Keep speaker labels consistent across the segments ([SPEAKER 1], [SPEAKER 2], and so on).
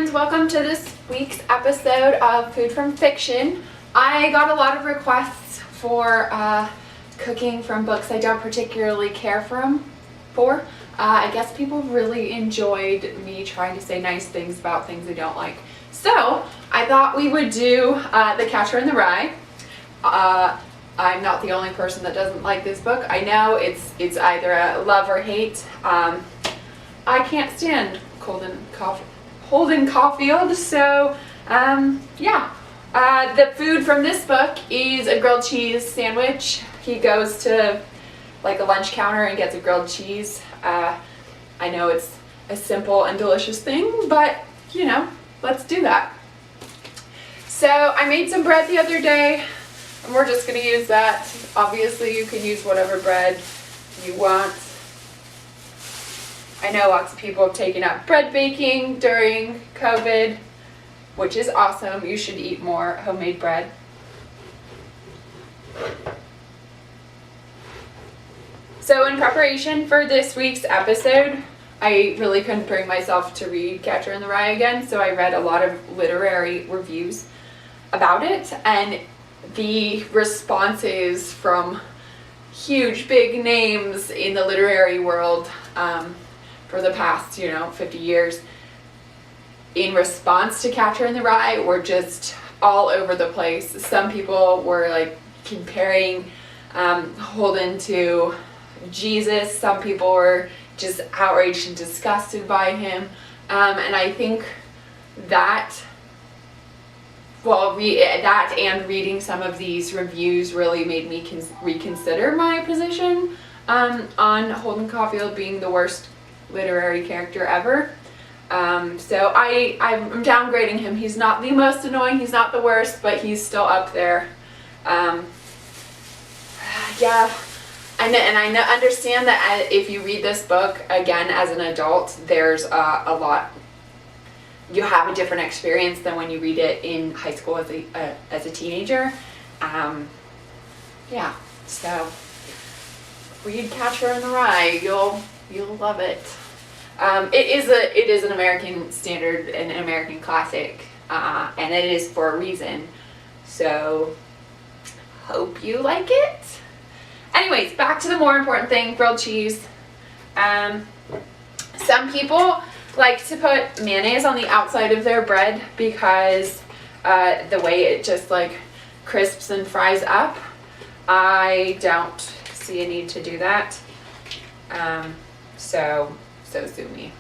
[SPEAKER 1] friends, welcome to this week's episode of Food from Fiction. I got a lot of requests for cooking from books I don't particularly care for. I guess people really enjoyed me trying to say nice things about things they don't like. So I thought we would do The Catcher in the Rye. I'm not the only person that doesn't like this book. I know it's either a love or hate. I can't stand Holden Caulfield, so yeah. The food from this book is a grilled cheese sandwich. He goes to like a lunch counter and gets a grilled cheese. I know it's a simple and delicious thing, but you know, let's do that. So I made some bread the other day, and we're just going to use that. Obviously, you can use whatever bread you want. I know lots of people have taken up bread baking during COVID, which is awesome. You should eat more homemade bread. So in preparation for this week's episode, I really couldn't bring myself to read Catcher in the Rye again, so I read a lot of literary reviews about it, and the responses from huge big names in the literary world for the past 50 years in response to Catcher in the Rye were just all over the place. Some people were like comparing Holden to Jesus. Some people were just outraged and disgusted by him, and I think that that and reading some of these reviews really made me reconsider my position on Holden Caulfield being the worst literary character ever. So I'm downgrading him. He's not the most annoying, he's not the worst, but he's still up there. Yeah, and I understand that if you read this book again as an adult, there's a lot. You have a different experience than when you read it in high school as a teenager. Yeah, so read Catcher in the Rye. You'll love it. It is an American standard, an American classic, and it is for a reason. So hope you like it. Anyways, back to the more important thing, grilled cheese. Some people like to put mayonnaise on the outside of their bread because the way it just like crisps and fries up. I don't see a need to do that. So sue me.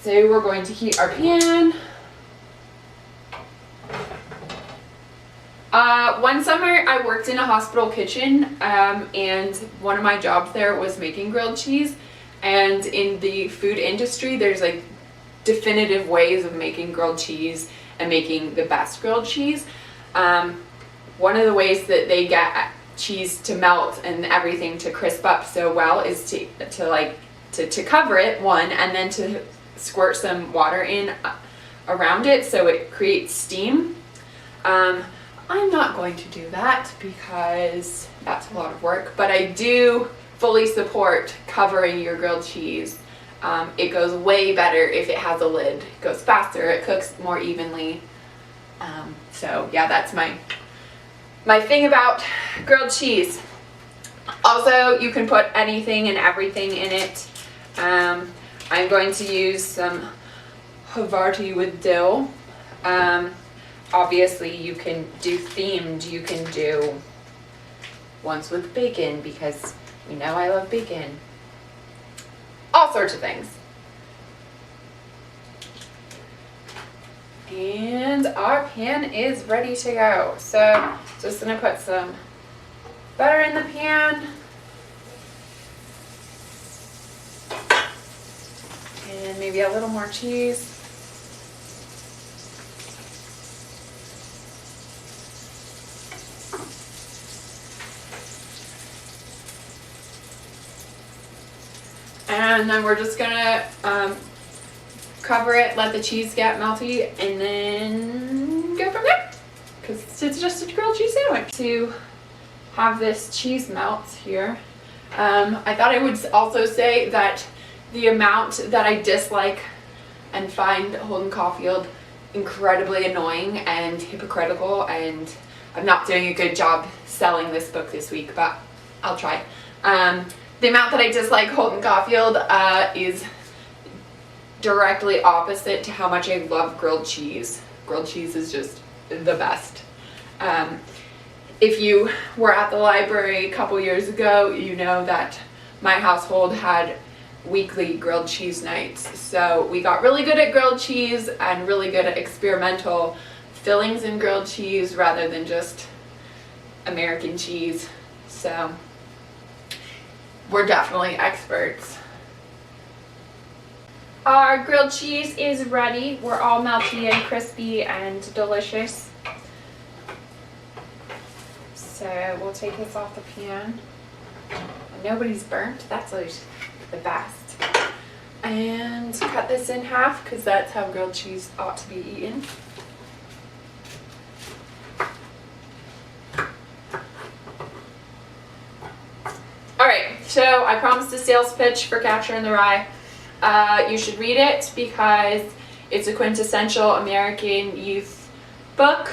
[SPEAKER 1] So we're going to heat our pan. One summer I worked in a hospital kitchen, and one of my jobs there was making grilled cheese. And in the food industry, there's like definitive ways of making grilled cheese and making the best grilled cheese. One of the ways that they get cheese to melt and everything to crisp up so well is to cover it, one, and then to squirt some water in around it so it creates steam. I'm not going to do that because that's a lot of work, but I do fully support covering your grilled cheese. It goes way better if it has a lid. It goes faster, it cooks more evenly. So yeah, that's my thing about grilled cheese. Also, you can put anything and everything in it. I'm going to use some Havarti with dill. Obviously, you can do themed. You can do ones with bacon because you know I love bacon. All sorts of things. And our pan is ready to go. So just gonna put some butter in the pan. And maybe a little more cheese. And then we're just gonna cover it, let the cheese get melty, and then go from there. Because it's just a grilled cheese sandwich. To have this cheese melt here, I thought I would also say that the amount that I dislike and find Holden Caulfield incredibly annoying and hypocritical, and I'm not doing a good job selling this book this week, but I'll try. The amount that I dislike Holden Caulfield is directly opposite to how much I love grilled cheese. Grilled cheese is just the best. If you were at the library a couple years ago, you know that my household had weekly grilled cheese nights. So we got really good at grilled cheese and really good at experimental fillings in grilled cheese rather than just American cheese. So we're definitely experts.
[SPEAKER 2] Our grilled cheese is ready. We're all melty and crispy and delicious. So we'll take this off the pan.
[SPEAKER 1] And nobody's burnt. That's always the best. And cut this in half because that's how grilled cheese ought to be eaten. Alright, so I promised a sales pitch for Catcher in the Rye. You should read it because it's a quintessential American youth book.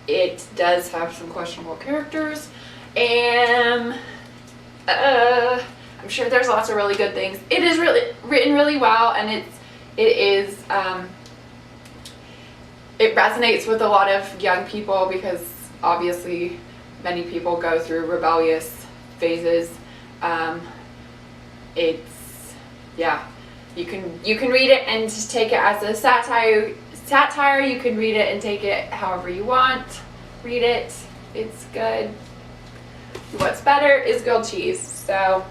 [SPEAKER 1] It does have some questionable characters, and I'm sure there's lots of really good things. It is really written really well, and it resonates with a lot of young people because obviously many people go through rebellious phases. You can read it and just take it as a satire. You can read it and take it however you want. Read it. It's good. What's better is grilled cheese. So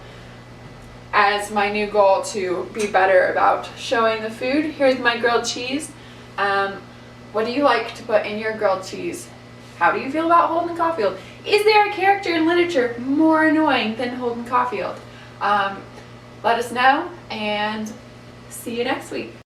[SPEAKER 1] as my new goal to be better about showing the food, here's my grilled cheese. What do you like to put in your grilled cheese? How do you feel about Holden Caulfield? Is there a character in literature more annoying than Holden Caulfield? Let us know, and see you next week.